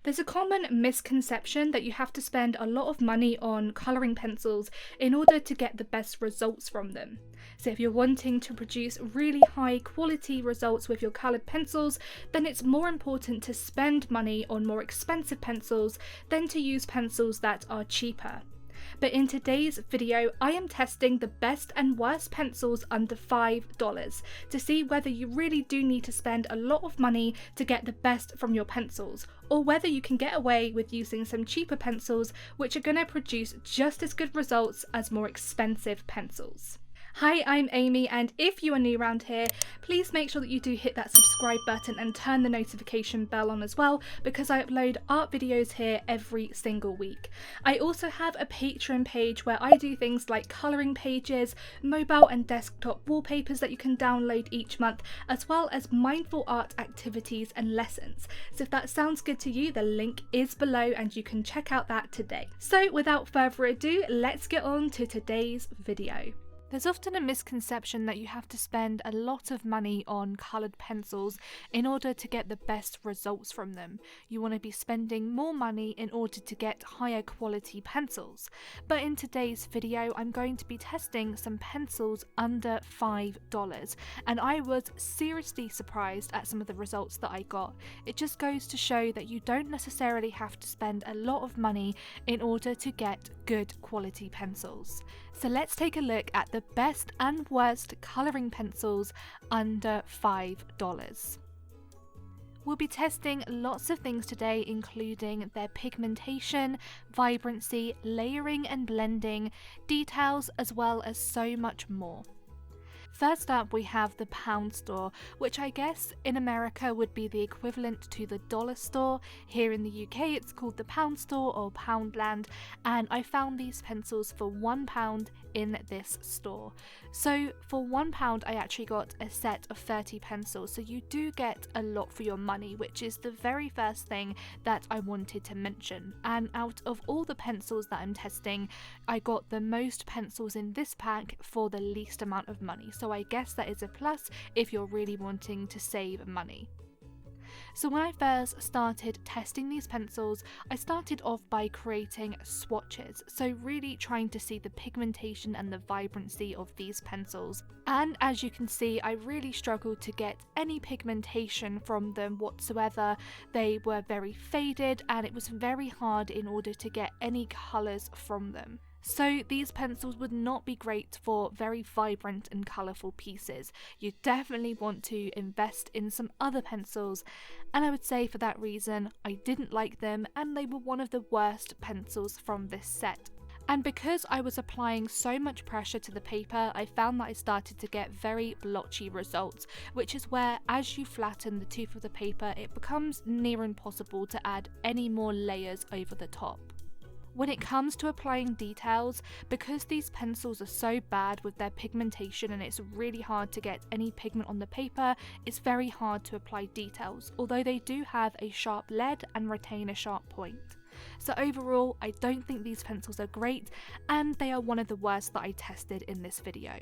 There's a common misconception that you have to spend a lot of money on colouring pencils in order to get the best results from them. So if you're wanting to produce really high quality results with your coloured pencils, then it's more important to spend money on more expensive pencils than to use pencils that are cheaper. But in today's video, I am testing the best and worst pencils under $5 to see whether you really do need to spend a lot of money to get the best from your pencils, or whether you can get away with using some cheaper pencils which are going to produce just as good results as more expensive pencils. Hi, I'm Amy, and if you are new around here, please make sure that you do hit that subscribe button and turn the notification bell on as well, because I upload art videos here every single week. I also have a Patreon page where I do things like colouring pages, mobile and desktop wallpapers that you can download each month, as well as mindful art activities and lessons. So if that sounds good to you, the link is below and you can check out that today. So without further ado, let's get on to today's video. There's often a misconception that you have to spend a lot of money on coloured pencils in order to get the best results from them. You want to be spending more money in order to get higher quality pencils. But in today's video, I'm going to be testing some pencils under $5, and I was seriously surprised at some of the results that I got. It just goes to show that you don't necessarily have to spend a lot of money in order to get good quality pencils. So let's take a look at the best and worst colouring pencils under $5. We'll be testing lots of things today, including their pigmentation, vibrancy, layering and blending, details, as well as so much more. First up, we have the pound store, which I guess in America would be the equivalent to the dollar store. Here in the UK, it's called the pound store or Poundland, and I found these pencils for £1 in this store. So for £1, I actually got a set of 30 pencils, so you do get a lot for your money, which is the very first thing that I wanted to mention. And out of all the pencils that I'm testing, I got the most pencils in this pack for the least amount of money. So I guess that is a plus if you're really wanting to save money. So when I first started testing these pencils, I started off by creating swatches, so really trying to see the pigmentation and the vibrancy of these pencils. And as you can see, I really struggled to get any pigmentation from them whatsoever. They were very faded and it was very hard in order to get any colours from them. So these pencils would not be great for very vibrant and colourful pieces. You definitely want to invest in some other pencils, and I would say for that reason I didn't like them and they were one of the worst pencils from this set. And because I was applying so much pressure to the paper, I found that I started to get very blotchy results, which is where as you flatten the tooth of the paper, it becomes near impossible to add any more layers over the top. When it comes to applying details, because these pencils are so bad with their pigmentation and it's really hard to get any pigment on the paper, it's very hard to apply details, although they do have a sharp lead and retain a sharp point. So overall, I don't think these pencils are great, and they are one of the worst that I tested in this video.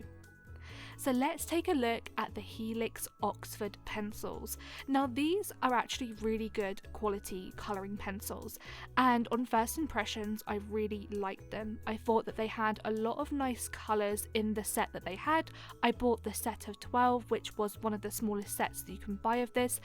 So let's take a look at the Helix Oxford pencils. Now these are actually really good quality colouring pencils, and on first impressions I really liked them. I thought that they had a lot of nice colours in the set that they had. I bought the set of 12, which was one of the smallest sets that you can buy of this.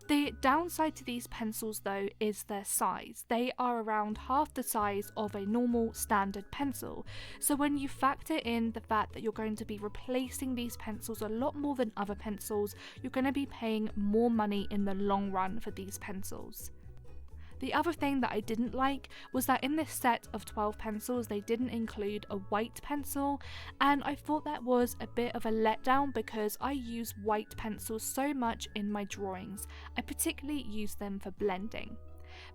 The downside to these pencils though is their size. They are around half the size of a normal standard pencil. So when you factor in the fact that you're going to be replacing these pencils a lot more than other pencils, you're going to be paying more money in the long run for these pencils. The other thing that I didn't like was that in this set of 12 pencils they didn't include a white pencil, and I thought that was a bit of a letdown because I use white pencils so much in my drawings. I particularly use them for blending.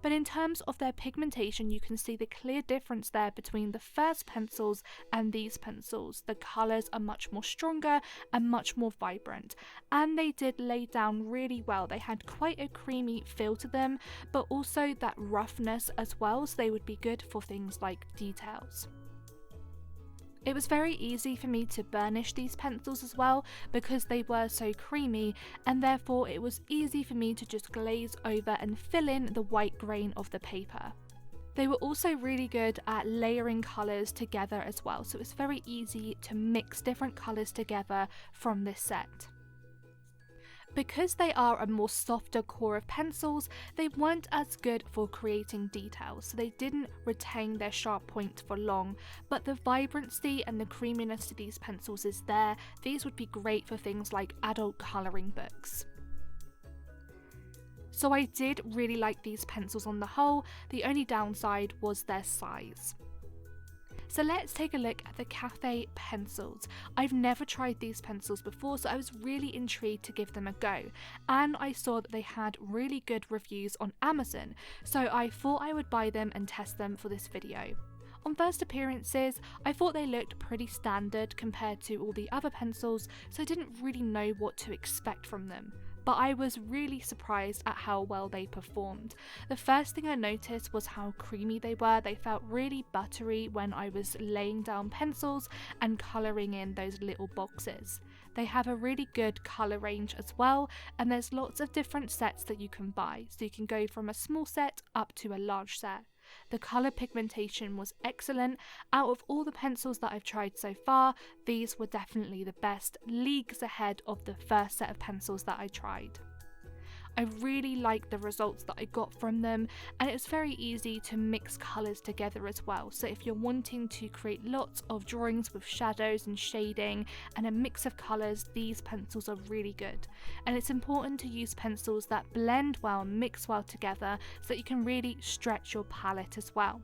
But in terms of their pigmentation, you can see the clear difference there between the first pencils and these pencils. The colours are much more stronger and much more vibrant, and they did lay down really well. They had quite a creamy feel to them, but also that roughness as well, so they would be good for things like details. It was very easy for me to burnish these pencils as well because they were so creamy, and therefore it was easy for me to just glaze over and fill in the white grain of the paper. They were also really good at layering colours together as well, so it's very easy to mix different colours together from this set. Because they are a more softer core of pencils, they weren't as good for creating details, so they didn't retain their sharp point for long, but the vibrancy and the creaminess to these pencils is there. These would be great for things like adult colouring books. So I did really like these pencils on the whole. The only downside was their size. So let's take a look at the Kathay Pencils. I've never tried these pencils before, so I was really intrigued to give them a go, and I saw that they had really good reviews on Amazon, so I thought I would buy them and test them for this video. On first appearances, I thought they looked pretty standard compared to all the other pencils, so I didn't really know what to expect from them. But I was really surprised at how well they performed. The first thing I noticed was how creamy they were. They felt really buttery when I was laying down pencils and colouring in those little boxes. They have a really good colour range as well, and there's lots of different sets that you can buy, so you can go from a small set up to a large set. The colour pigmentation was excellent. Out of all the pencils that I've tried so far, these were definitely the best, leagues ahead of the first set of pencils that I tried. I really liked the results that I got from them, and it's very easy to mix colours together as well. So if you're wanting to create lots of drawings with shadows and shading and a mix of colours, these pencils are really good. And it's important to use pencils that blend well and mix well together so that you can really stretch your palette as well.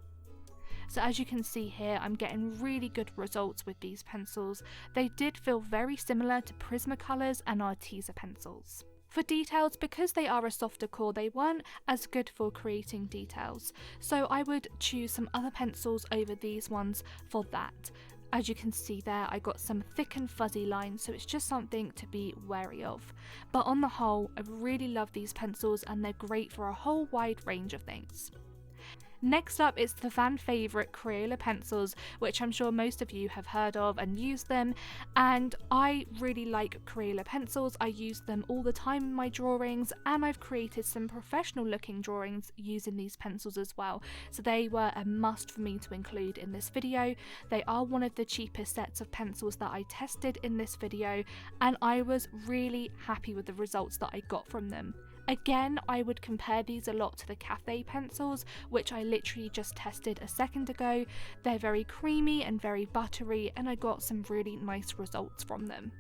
So as you can see here, I'm getting really good results with these pencils. They did feel very similar to Prismacolors and Arteza pencils. For details, because they are a softer core, they weren't as good for creating details, so I would choose some other pencils over these ones for that. As you can see there, I got some thick and fuzzy lines, so it's just something to be wary of. But on the whole, I really love these pencils, and they're great for a whole wide range of things. Next up is the fan favourite Crayola pencils, which I'm sure most of you have heard of and used them, and I really like Crayola pencils. I use them all the time in my drawings, and I've created some professional looking drawings using these pencils as well, so they were a must for me to include in this video. They are one of the cheapest sets of pencils that I tested in this video, and I was really happy with the results that I got from them. Again, I would compare these a lot to the Kathay pencils, which I literally just tested a second ago. They're very creamy and very buttery, and I got some really nice results from them.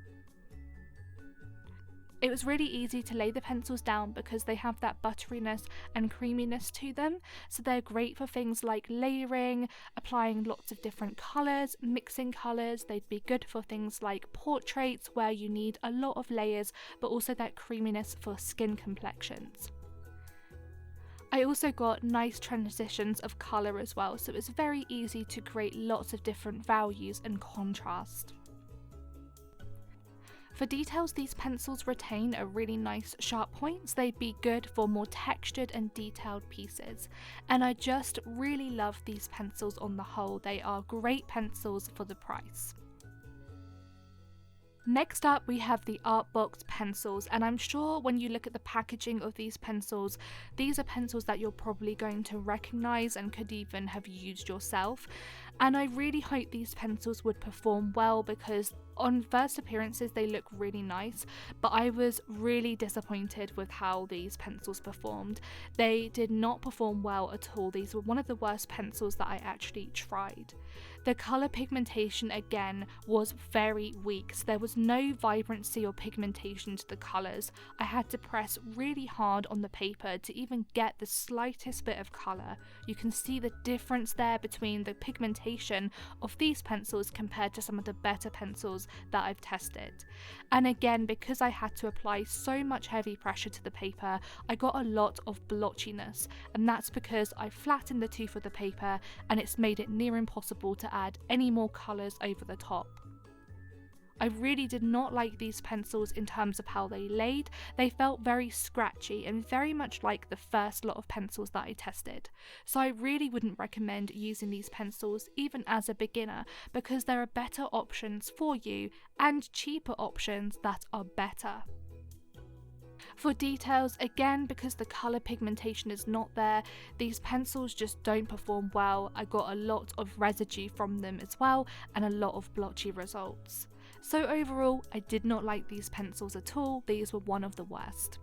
It was really easy to lay the pencils down because they have that butteriness and creaminess to them, so they're great for things like layering, applying lots of different colours, mixing colours. They'd be good for things like portraits where you need a lot of layers, but also that creaminess for skin complexions. I also got nice transitions of colour as well, so it was very easy to create lots of different values and contrast. For details, these pencils retain a really nice sharp points. They'd be good for more textured and detailed pieces, and I just really love these pencils on the whole. They are great pencils for the price. Next up, we have the Artbox pencils, and I'm sure when you look at the packaging of these pencils, these are pencils that you're probably going to recognise and could even have used yourself. And I really hope these pencils would perform well, because on first appearances they look really nice, but I was really disappointed with how these pencils performed. They did not perform well at all. These were one of the worst pencils that I actually tried. The colour pigmentation again was very weak, so there was no vibrancy or pigmentation to the colours. I had to press really hard on the paper to even get the slightest bit of colour. You can see the difference there between the pigmentation of these pencils compared to some of the better pencils that I've tested. And again, because I had to apply so much heavy pressure to the paper, I got a lot of blotchiness, and that's because I flattened the tooth of the paper and it's made it near impossible to add any more colours over the top. I really did not like these pencils in terms of how they laid. They felt very scratchy and very much like the first lot of pencils that I tested. So I really wouldn't recommend using these pencils even as a beginner, because there are better options for you and cheaper options that are better. For details, again, because the colour pigmentation is not there, these pencils just don't perform well. I got a lot of residue from them as well and a lot of blotchy results. So overall, I did not like these pencils at all. These were one of the worst.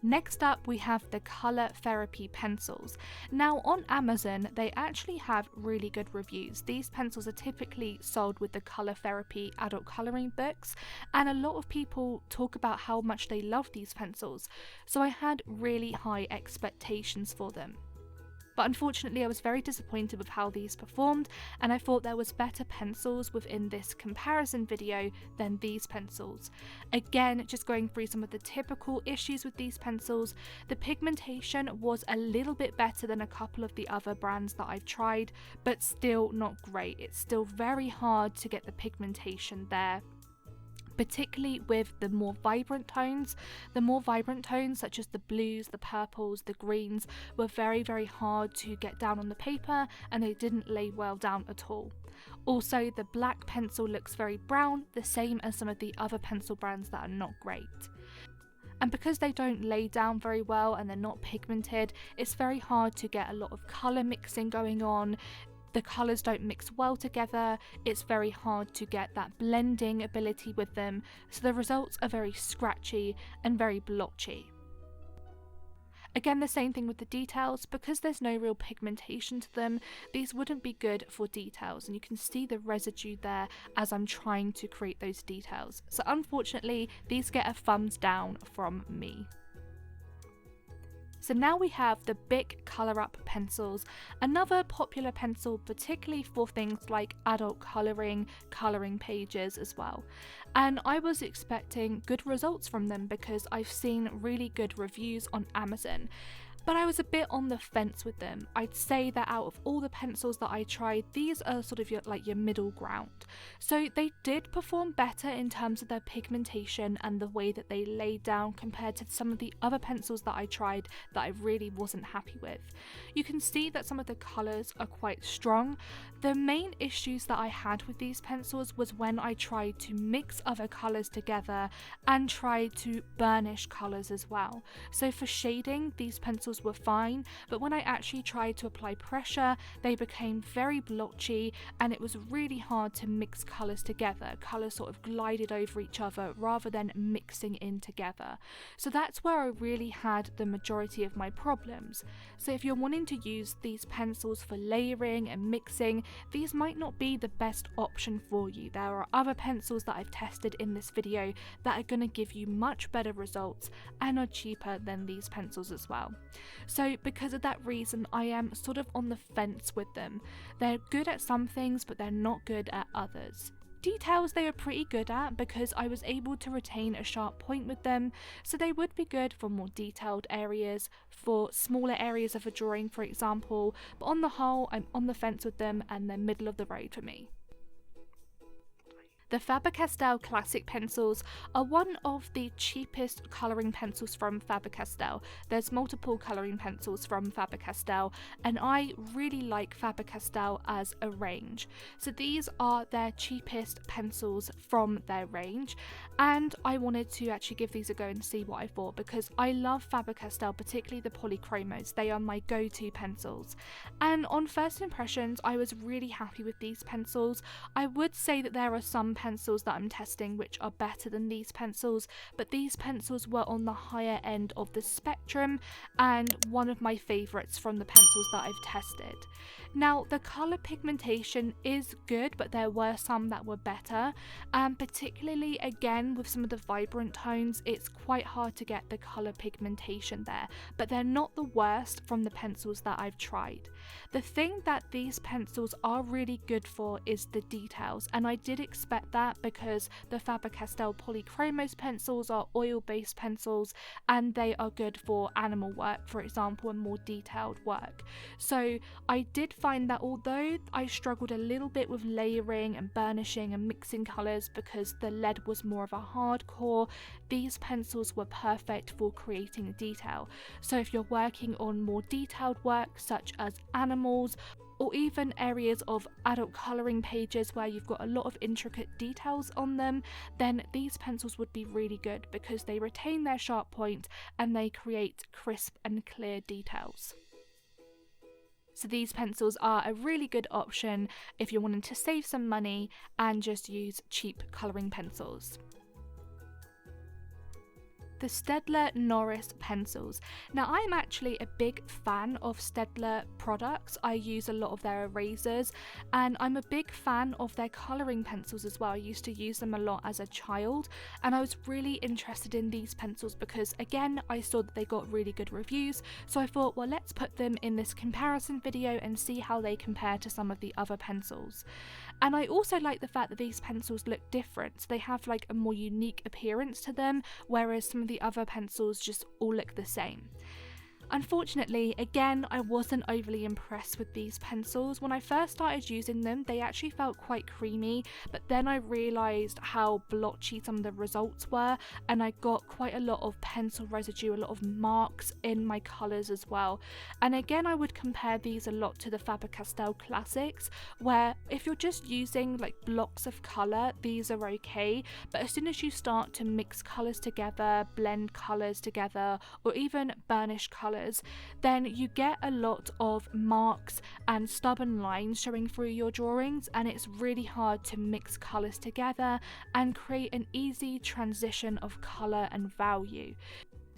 Next up, we have the Color Therapy pencils. Now on Amazon, they actually have really good reviews. These pencils are typically sold with the Color Therapy adult coloring books, and a lot of people talk about how much they love these pencils. So I had really high expectations for them. But unfortunately, I was very disappointed with how these performed, and I thought there was better pencils within this comparison video than these pencils. Again, just going through some of the typical issues with these pencils, the pigmentation was a little bit better than a couple of the other brands that I've tried, but still not great. It's still very hard to get the pigmentation there, particularly with the more vibrant tones. The more vibrant tones, such as the blues, the purples, the greens, were very, very hard to get down on the paper, and they didn't lay well down at all. Also, the black pencil looks very brown, the same as some of the other pencil brands that are not great. And because they don't lay down very well and they're not pigmented, it's very hard to get a lot of colour mixing going on. The colours don't mix well together, it's very hard to get that blending ability with them, so the results are very scratchy and very blotchy. Again, the same thing with the details. Because there's no real pigmentation to them, these wouldn't be good for details, and you can see the residue there as I'm trying to create those details. So unfortunately, these get a thumbs down from me. So now we have the Bic Color Up pencils, another popular pencil particularly for things like adult colouring pages as well. And I was expecting good results from them because I've seen really good reviews on Amazon. But I was a bit on the fence with them. I'd say that out of all the pencils that I tried, these are sort of your middle ground. So they did perform better in terms of their pigmentation and the way that they laid down compared to some of the other pencils that I tried that I really wasn't happy with. You can see that some of the colours are quite strong. The main issues that I had with these pencils was when I tried to mix other colours together and tried to burnish colours as well. So for shading, these pencils were fine, but when I actually tried to apply pressure, they became very blotchy, and it was really hard to mix colours together. Colours sort of glided over each other rather than mixing in together. So that's where I really had the majority of my problems. So if you're wanting to use these pencils for layering and mixing, these might not be the best option for you. There are other pencils that I've tested in this video that are going to give you much better results and are cheaper than these pencils as well. So because of that reason, I am sort of on the fence with them. They're good at some things, but they're not good at others. Details they are pretty good at because I was able to retain a sharp point with them, so they would be good for more detailed areas, for smaller areas of a drawing for example, but on the whole I'm on the fence with them and they're middle of the road for me. The Faber-Castell Classic pencils are one of the cheapest colouring pencils from Faber-Castell. There's multiple colouring pencils from Faber-Castell, and I really like Faber-Castell as a range. So these are their cheapest pencils from their range, and I wanted to actually give these a go and see what I thought, because I love Faber-Castell, particularly the polychromos. They are my go-to pencils. And on first impressions, I was really happy with these pencils. I would say that there are some pencils that I'm testing which are better than these pencils, but these pencils were on the higher end of the spectrum and one of my favourites from the pencils that I've tested. Now the colour pigmentation is good, but there were some that were better, and particularly again with some of the vibrant tones, it's quite hard to get the colour pigmentation there, but they're not the worst from the pencils that I've tried. The thing that these pencils are really good for is the details, and I did expect about that because the Faber-Castell Polychromos pencils are oil-based pencils and they are good for animal work, for example, and more detailed work. So I did find that although I struggled a little bit with layering and burnishing and mixing colours because the lead was more of a hardcore, these pencils were perfect for creating detail. So if you're working on more detailed work such as animals, or even areas of adult colouring pages where you've got a lot of intricate details on them, then these pencils would be really good because they retain their sharp point and they create crisp and clear details. So these pencils are a really good option if you're wanting to save some money and just use cheap colouring pencils. The Staedtler Noris pencils. Now I'm actually a big fan of Staedtler products. I use a lot of their erasers and I'm a big fan of their colouring pencils as well. I used to use them a lot as a child and I was really interested in these pencils because again I saw that they got really good reviews, so I thought, well, let's put them in this comparison video and see how they compare to some of the other pencils. And I also like the fact that these pencils look different. They have like a more unique appearance to them, whereas some of the other pencils just all look the same. Unfortunately, again, I wasn't overly impressed with these pencils. When I first started using them, they actually felt quite creamy, but then I realised how blotchy some of the results were, and I got quite a lot of pencil residue, a lot of marks in my colours as well. And again, I would compare these a lot to the Faber-Castell Classics, where if you're just using like blocks of colour, these are okay, but as soon as you start to mix colours together, blend colours together, or even burnish colours, then you get a lot of marks and stubborn lines showing through your drawings, and it's really hard to mix colours together and create an easy transition of colour and value.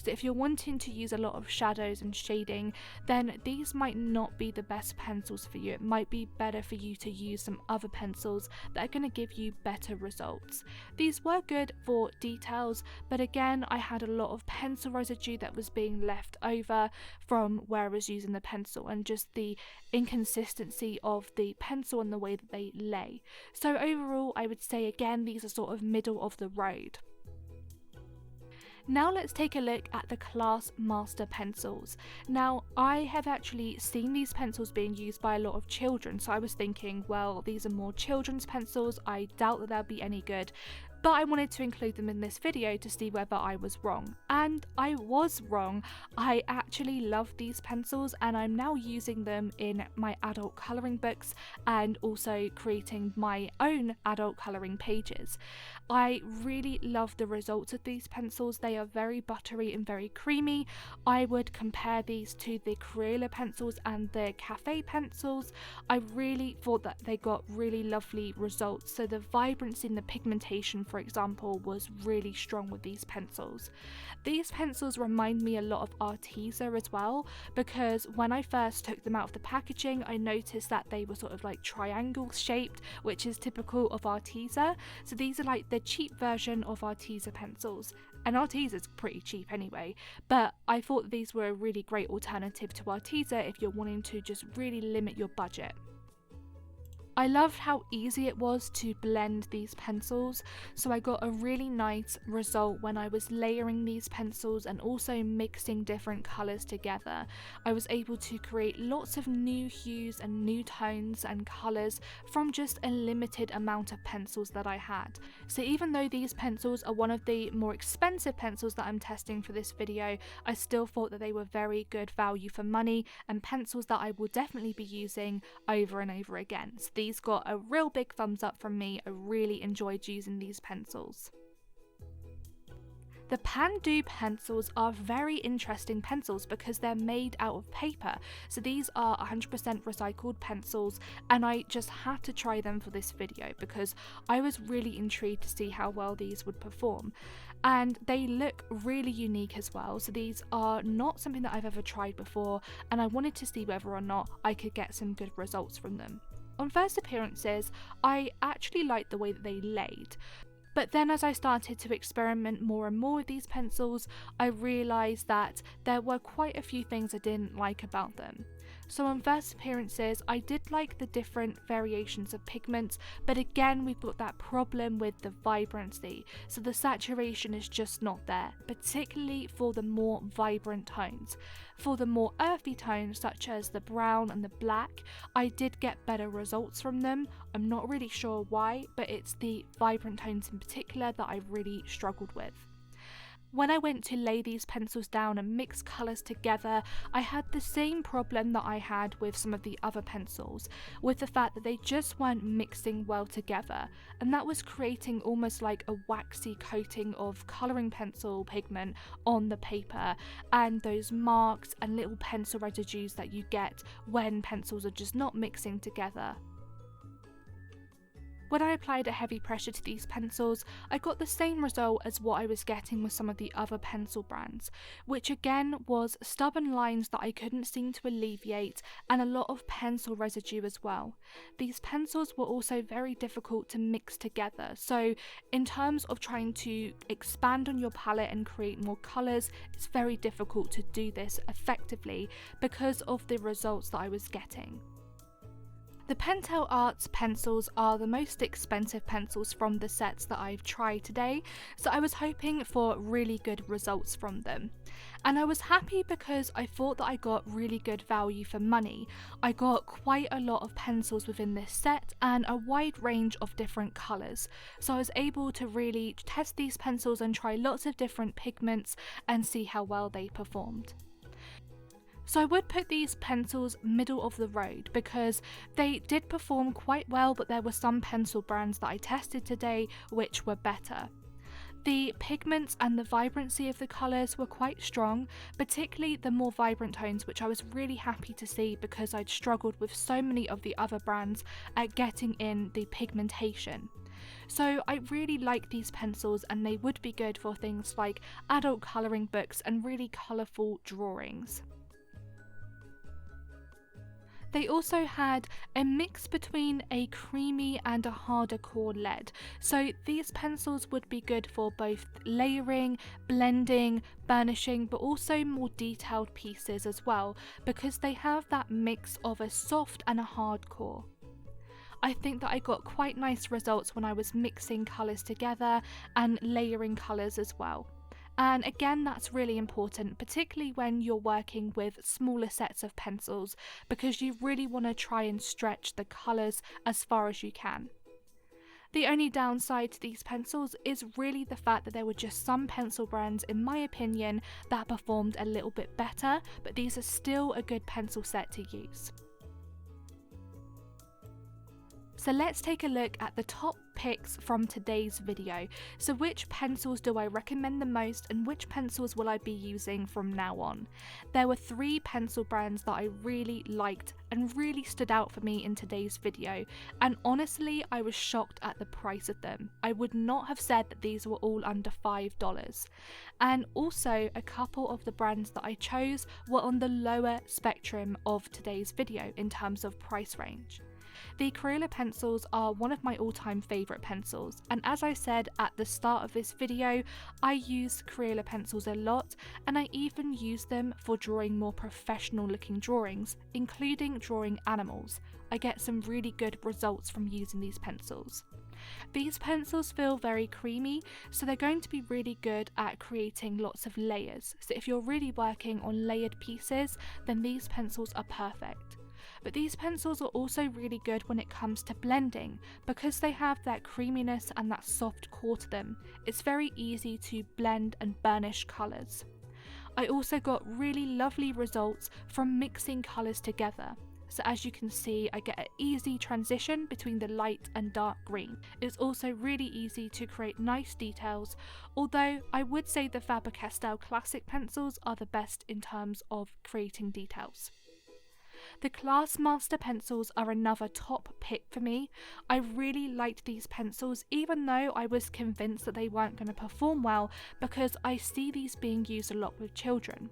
So if you're wanting to use a lot of shadows and shading, then these might not be the best pencils for you. It might be better for you to use some other pencils that are going to give you better results. These were good for details, but again, I had a lot of pencil residue that was being left over from where I was using the pencil, and just the inconsistency of the pencil and the way that they lay. So overall, I would say again, these are sort of middle of the road. Now let's take a look at the Classmaster pencils. Now I have actually seen these pencils being used by a lot of children, so I was thinking, well, these are more children's pencils, I doubt that they'll be any good. But I wanted to include them in this video to see whether I was wrong. And I was wrong. I actually love these pencils and I'm now using them in my adult colouring books and also creating my own adult colouring pages. I really love the results of these pencils. They are very buttery and very creamy. I would compare these to the Crayola pencils and the Kathay Pencils. I really thought that they got really lovely results. So the vibrancy and the pigmentation, for example, was really strong with these pencils. These pencils remind me a lot of Arteza as well, because when I first took them out of the packaging, I noticed that they were sort of like triangle shaped, which is typical of Arteza. So these are like the cheap version of Arteza pencils. And Arteza's pretty cheap anyway, but I thought these were a really great alternative to Arteza if you're wanting to just really limit your budget. I loved how easy it was to blend these pencils, so I got a really nice result when I was layering these pencils and also mixing different colours together. I was able to create lots of new hues and new tones and colours from just a limited amount of pencils that I had. So even though these pencils are one of the more expensive pencils that I'm testing for this video, I still thought that they were very good value for money and pencils that I will definitely be using over and over again. So these got a real big thumbs up from me. I really enjoyed using these pencils. The Pandoo pencils are very interesting pencils because they're made out of paper. So these are 100% recycled pencils, and I just had to try them for this video because I was really intrigued to see how well these would perform. And they look really unique as well. So these are not something that I've ever tried before, and I wanted to see whether or not I could get some good results from them. On first appearances, I actually liked the way that they laid. But then as I started to experiment more and more with these pencils, I realised that there were quite a few things I didn't like about them. So on first appearances, I did like the different variations of pigments, but again we've got that problem with the vibrancy, so the saturation is just not there, particularly for the more vibrant tones. For the more earthy tones such as the brown and the black, I did get better results from them. I'm not really sure why, but it's the vibrant tones in particular that I really struggled with. When I went to lay these pencils down and mix colours together, I had the same problem that I had with some of the other pencils, with the fact that they just weren't mixing well together, and that was creating almost like a waxy coating of colouring pencil pigment on the paper, and those marks and little pencil residues that you get when pencils are just not mixing together. When I applied a heavy pressure to these pencils, I got the same result as what I was getting with some of the other pencil brands, which again was stubborn lines that I couldn't seem to alleviate and a lot of pencil residue as well. These pencils were also very difficult to mix together, so in terms of trying to expand on your palette and create more colours, it's very difficult to do this effectively because of the results that I was getting. The Pentel Arts pencils are the most expensive pencils from the sets that I've tried today, so I was hoping for really good results from them. And I was happy because I thought that I got really good value for money. I got quite a lot of pencils within this set and a wide range of different colours, so I was able to really test these pencils and try lots of different pigments and see how well they performed. So I would put these pencils middle of the road because they did perform quite well, but there were some pencil brands that I tested today which were better. The pigments and the vibrancy of the colours were quite strong, particularly the more vibrant tones, which I was really happy to see because I'd struggled with so many of the other brands at getting in the pigmentation. So I really like these pencils and they would be good for things like adult colouring books and really colourful drawings. They also had a mix between a creamy and a harder core lead, so these pencils would be good for both layering, blending, burnishing, but also more detailed pieces as well, because they have that mix of a soft and a hard core. I think that I got quite nice results when I was mixing colours together and layering colours as well. And again, that's really important, particularly when you're working with smaller sets of pencils, because you really want to try and stretch the colours as far as you can. The only downside to these pencils is really the fact that there were just some pencil brands, in my opinion, that performed a little bit better, but these are still a good pencil set to use. So let's take a look at the top picks from today's video. So which pencils do I recommend the most and which pencils will I be using from now on? There were 3 pencil brands that I really liked and really stood out for me in today's video, and honestly I was shocked at the price of them. I would not have said that these were all under $5. And also a couple of the brands that I chose were on the lower spectrum of today's video in terms of price range. The Crayola pencils are one of my all-time favourite pencils, and as I said at the start of this video, I use Crayola pencils a lot, and I even use them for drawing more professional looking drawings, including drawing animals. I get some really good results from using these pencils. These pencils feel very creamy, so they're going to be really good at creating lots of layers. So if you're really working on layered pieces, then these pencils are perfect. But these pencils are also really good when it comes to blending, because they have that creaminess and that soft core to them. It's very easy to blend and burnish colours. I also got really lovely results from mixing colours together. So as you can see, I get an easy transition between the light and dark green. It's also really easy to create nice details, although I would say the Faber Castell classic pencils are the best in terms of creating details. The Classmaster pencils are another top pick for me. I really liked these pencils, even though I was convinced that they weren't going to perform well, because I see these being used a lot with children.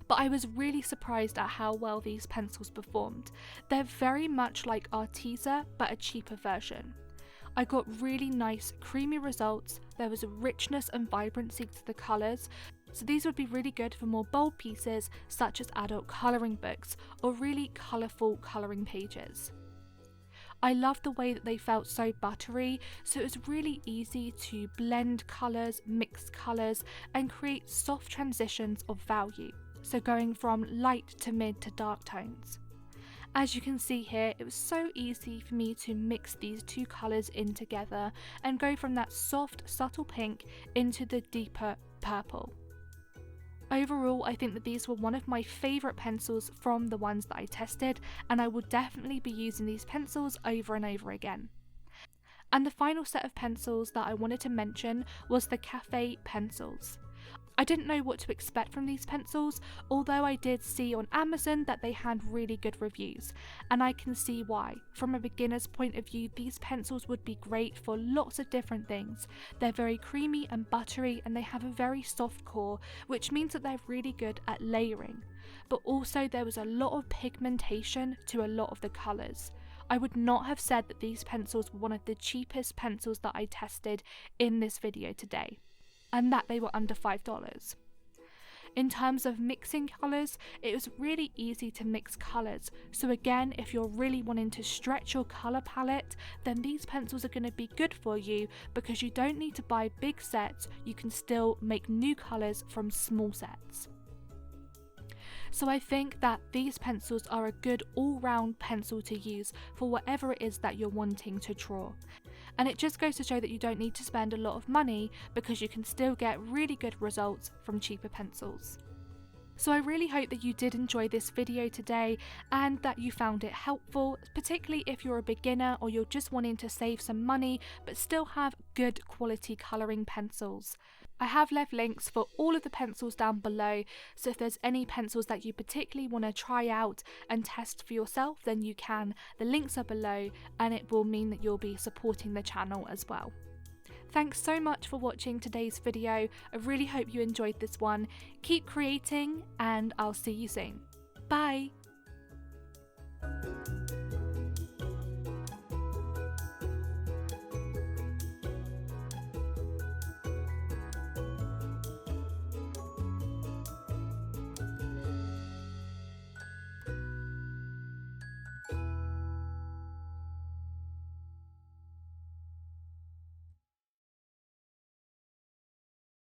But I was really surprised at how well these pencils performed. They're very much like Arteza, but a cheaper version. I got really nice creamy results. There was a richness and vibrancy to the colours. So these would be really good for more bold pieces such as adult colouring books or really colourful colouring pages. I love the way that they felt so buttery, so it was really easy to blend colours, mix colours and create soft transitions of value, so going from light to mid to dark tones. As you can see here, it was so easy for me to mix these two colours in together and go from that soft, subtle pink into the deeper purple. Overall, I think that these were one of my favourite pencils from the ones that I tested, and I will definitely be using these pencils over and over again. And the final set of pencils that I wanted to mention was the Kathay Pencils. I didn't know what to expect from these pencils, although I did see on Amazon that they had really good reviews, and I can see why. From a beginner's point of view, these pencils would be great for lots of different things. They're very creamy and buttery, and they have a very soft core, which means that they're really good at layering. But also there was a lot of pigmentation to a lot of the colours. I would not have said that these pencils were one of the cheapest pencils that I tested in this video today, and that they were under $5. In terms of mixing colours, it was really easy to mix colours, so again, if you're really wanting to stretch your colour palette, then these pencils are going to be good for you because you don't need to buy big sets, you can still make new colours from small sets. So I think that these pencils are a good all-round pencil to use for whatever it is that you're wanting to draw. And it just goes to show that you don't need to spend a lot of money because you can still get really good results from cheaper pencils. So I really hope that you did enjoy this video today and that you found it helpful, particularly if you're a beginner or you're just wanting to save some money but still have good quality colouring pencils. I have left links for all of the pencils down below, so if there's any pencils that you particularly want to try out and test for yourself, then you can. The links are below and it will mean that you'll be supporting the channel as well. Thanks so much for watching today's video. I really hope you enjoyed this one. Keep creating and I'll see you soon. Bye!